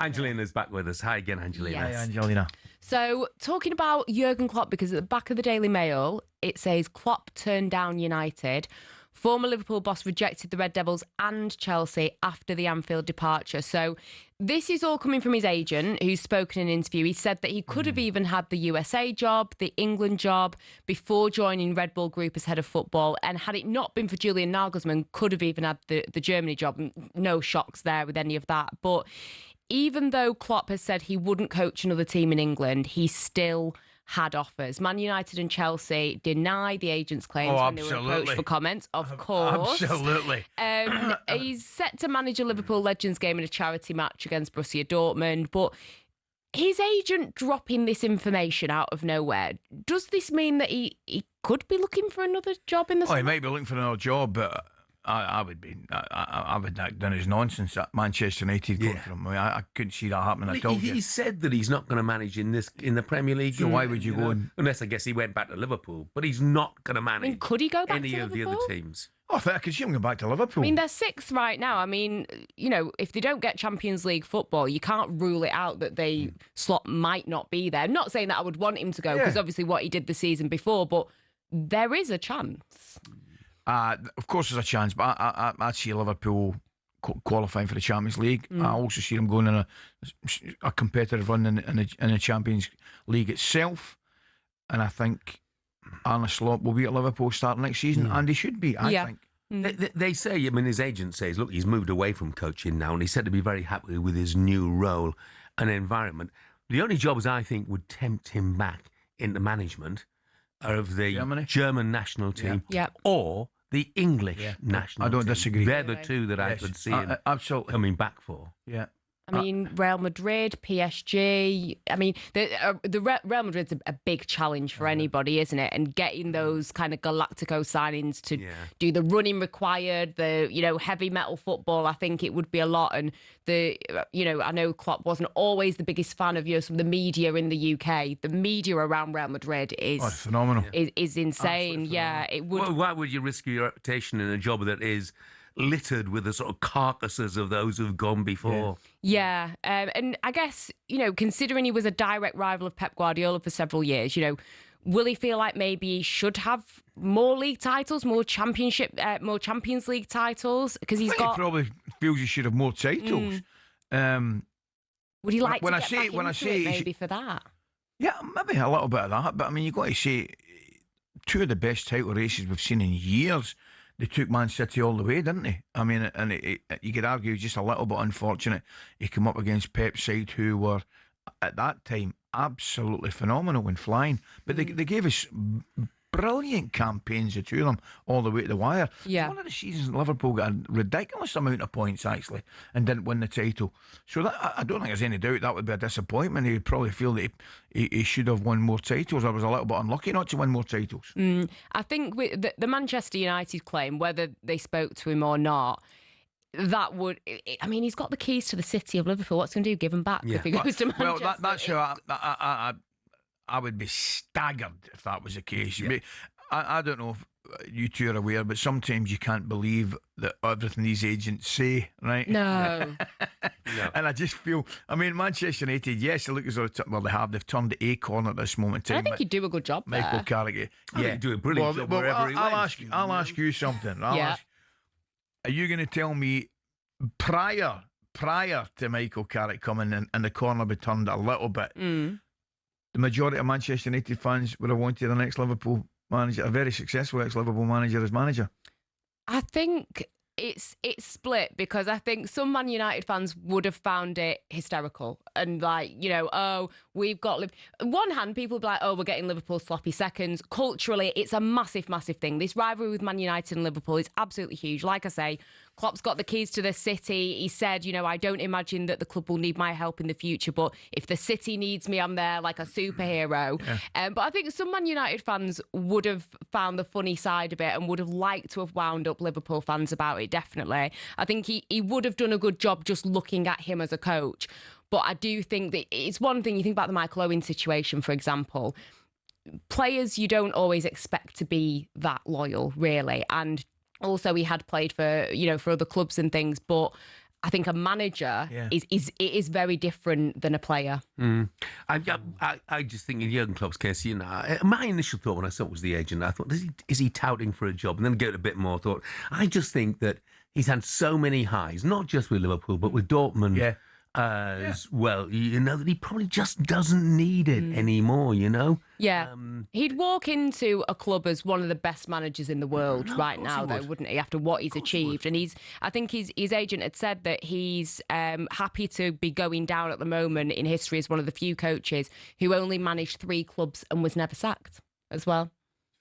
Angelina's back with us. Hi again, Angelina. Hi, Angelina. So, talking about Jurgen Klopp, because at the back of the Daily Mail, it says Klopp turned down United. Former Liverpool boss rejected the Red Devils and Chelsea after the Anfield departure. So this is all coming from his agent, who's spoken in an interview. He said that he could have even had the USA job, the England job, before joining Red Bull Group as head of football. And had it not been for Julian Nagelsmann, could have even had the Germany job. No shocks there with any of that. But even though Klopp has said he wouldn't coach another team in England, he still had offers. Man United and Chelsea deny the agent's claims when they were approached for comments, of course. Absolutely. He's set to manage a Liverpool Legends game in a charity match against Borussia Dortmund, but his agent dropping this information out of nowhere, does this mean that he could be looking for another job in the summer? He might be looking for another job, but I would not done his nonsense at Manchester United going for him. I couldn't see that happening at all. He said that he's not going to manage in the Premier League. So why would you go and... Unless, I guess, he went back to Liverpool. But he's not going to manage could he go back any to of the Liverpool? other teams. Oh, I could see him going back to Liverpool. I mean, they're sixth right now. I mean, if they don't get Champions League football, you can't rule it out that they slot might not be there. I'm not saying that I would want him to go, because obviously what he did the season before, but there is a chance. Of course, there's a chance, but I see Liverpool qualifying for the Champions League. I also see them going in a competitive run in the Champions League itself, and I think Arne Slot will be at Liverpool starting next season, and he should be. I think. They say, I mean, his agent says, look, he's moved away from coaching now, and he's said to be very happy with his new role and environment. The only jobs I think would tempt him back into management are of the German national team or the English national team. I don't disagree. They're the two that I could see him absolutely coming back for. Yeah. I mean, Real Madrid, PSG. I mean, the Real Madrid's a big challenge for anybody, isn't it? And getting those kind of Galactico signings to do the running required, the heavy metal football, I think it would be a lot. And I know Klopp wasn't always the biggest fan of some of the media in the UK. The media around Real Madrid is phenomenal. Is insane. Yeah, it would. Well, why would you risk your reputation in a job that is littered with the sort of carcasses of those who've gone before? Yeah. And I guess, considering he was a direct rival of Pep Guardiola for several years, will he feel like maybe he should have more league titles, more Champions League titles? Because he probably feels he should have more titles. Would he like to get back into it maybe for that? Yeah, maybe a little bit of that. But I mean, you've got to say, two of the best title races we've seen in years, they took Man City all the way, didn't they? I mean, and you could argue just a little bit unfortunate. He came up against Pep's side, who were, at that time, absolutely phenomenal and flying. But they gave us brilliant campaigns, the two of them, all the way to the wire. Yeah. One of the seasons Liverpool got a ridiculous amount of points, actually, and didn't win the title. So that, I don't think there's any doubt that would be a disappointment. He would probably feel that he should have won more titles. I was a little bit unlucky not to win more titles. I think with the Manchester United claim, whether they spoke to him or not, that would... I mean, he's got the keys to the city of Liverpool. What's he going to do? Give him back if he goes to Manchester? Well, that's how I would be staggered if that was the case. Yeah. I don't know if you two are aware, but sometimes you can't believe that everything these agents say, right? No. And I just feel, I mean, Manchester United, yes, they look as though they've turned the acorn at this moment in time. I think he'd do a good job Michael Carrick. Yeah, do a brilliant job wherever he went. I'll ask you something. Are you going to tell me prior to Michael Carrick coming in and the corner be turned a little bit, the majority of Manchester United fans would have wanted the next Liverpool manager, a very successful ex-Liverpool manager, as manager? I think it's split, because I think some Man United fans would have found it hysterical and we've got... On one hand, people would be like, we're getting Liverpool sloppy seconds. Culturally, it's a massive, massive thing. This rivalry with Man United and Liverpool is absolutely huge. Like I say, Klopp's got the keys to the city. He said, I don't imagine that the club will need my help in the future, but if the city needs me, I'm there like a superhero. Yeah. But I think some Man United fans would have found the funny side of it and would have liked to have wound up Liverpool fans about it, definitely. I think he would have done a good job just looking at him as a coach. But I do think that it's one thing, you think about the Michael Owen situation, for example. Players you don't always expect to be that loyal, really. And also he had played for, for other clubs and things. But I think a manager Yeah. is very different than a player. I just think in Jurgen Klopp's case, my initial thought when I saw it was the agent, I thought, is he touting for a job? And then get a bit more thought. I just think that he's had so many highs, not just with Liverpool, but with Dortmund as well. That he probably just doesn't need it anymore, Yeah. He'd walk into a club as one of the best managers in the world right now, though, wouldn't he, after what he's achieved? And I think his agent had said that he's happy to be going down at the moment in history as one of the few coaches who only managed 3 clubs and was never sacked as well.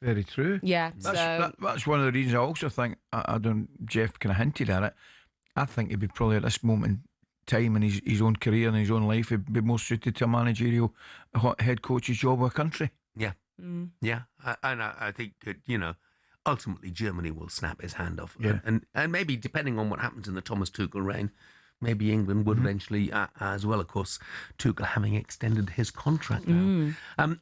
Very true. Yeah. That's one of the reasons I also think, I don't, Jeff kind of hinted at it, I think he'd be probably at this moment in time in his own career and his own life, he'd be more suited to a managerial head coach's job of a country. Yeah. Yeah. And I think that, ultimately Germany will snap his hand off. Yeah. And maybe depending on what happens in the Thomas Tuchel reign, maybe England would eventually as well. Of course, Tuchel having extended his contract now.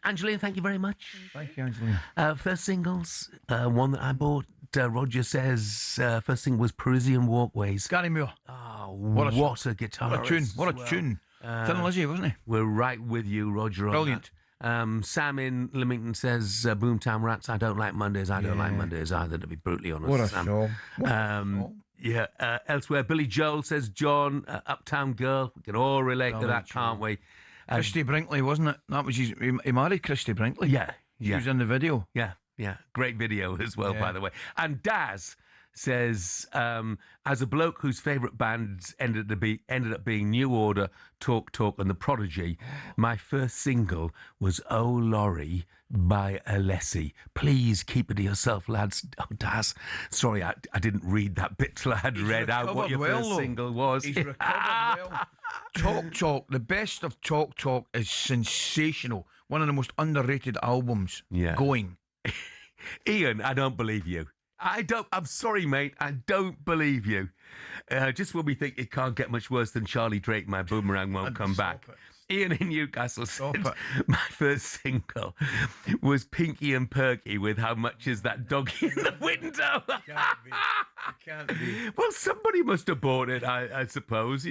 Angelina, thank you very much. Thank you, Angelina. First singles, one that I bought. Roger says first single was Parisian Walkways. Gary Moore. Oh, what a guitar. What a tune. What a tune. Thin Lizzy, wasn't he? We're right with you, Roger. Brilliant. Sam in Leamington says, Boomtown Rats, I don't like Mondays. I don't like Mondays either, to be brutally honest. What a Sam. song. Yeah. Elsewhere, Billy Joel says, John, Uptown Girl. We can all relate to that, can't we? Christy Brinkley, wasn't it? That was he married Christy Brinkley. Yeah. She was in the video. Yeah. Great video as well, by the way. And Daz says, as a bloke whose favourite bands ended up being New Order, Talk, and The Prodigy, my first single was Oh Laurie by Alessi. Please keep it to yourself, lads. Oh, Daz, sorry, I didn't read that bit till I had read out what your first single was. He's recovered well. Talk, the best of Talk is sensational. One of the most underrated albums going. Ian, I don't believe you. I'm sorry, mate. I don't believe you. Just when we think it can't get much worse than Charlie Drake, My Boomerang Won't Come Back. Ian in Newcastle said, my first single was Pinky and Perky with How Much Is That Doggy in the Window? It can't be. Well, somebody must have bought it, I suppose,